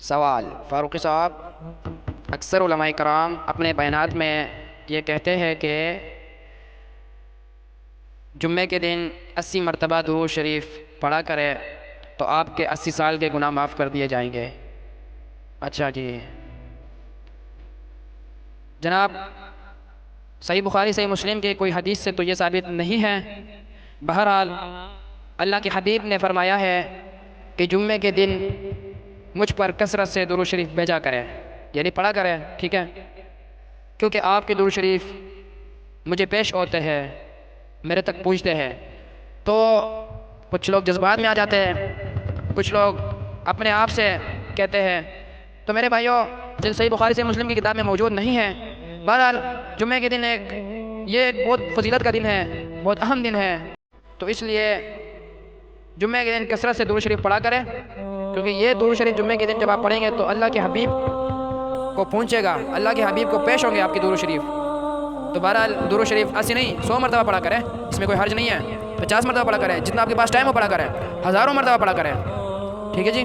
سوال: فاروقی صاحب، اکثر علماء کرام اپنے بیانات میں یہ کہتے ہیں کہ جمعے کے دن 80 مرتبہ درود شریف پڑھا کرے تو آپ کے 80 سال کے گناہ معاف کر دیے جائیں گے۔ اچھا جی جناب، صحیح بخاری صحیح مسلم کے کوئی حدیث سے تو یہ ثابت نہیں ہے۔ بہرحال اللہ کے حبیب نے فرمایا ہے کہ جمعے کے دن مجھ پر کثرت سے درود شریف بھیجا کرے، یعنی پڑھا کرے، ٹھیک ہے؟ کیونکہ آپ کے درود شریف مجھے پیش ہوتے ہیں، میرے تک پہنچتے ہیں، تو کچھ لوگ جذبات میں آ جاتے ہیں، کچھ لوگ اپنے آپ سے کہتے ہیں۔ تو میرے بھائیوں، جو صحیح بخاری سے مسلم کی کتاب میں موجود نہیں ہے، بہرحال جمعے کے دن یہ ایک بہت فضیلت کا دن ہے، بہت اہم دن ہے، تو اس لیے جمعے کے دن کثرت سے درود شریف پڑھا کریں، کیونکہ یہ درود شریف جمعے کے دن جب آپ پڑھیں گے تو اللہ کے حبیب کو پہنچے گا، اللہ کے حبیب کو پیش ہوں گے آپ کی درود شریف۔ تو بہرحال درود شریف 80 نہیں 100 مرتبہ پڑھا کریں، اس میں کوئی حرج نہیں ہے۔ 50 مرتبہ پڑھا کریں، جتنا آپ کے پاس ٹائم ہو پڑھا کریں، ہزاروں مرتبہ پڑھا کریں، ٹھیک ہے جی؟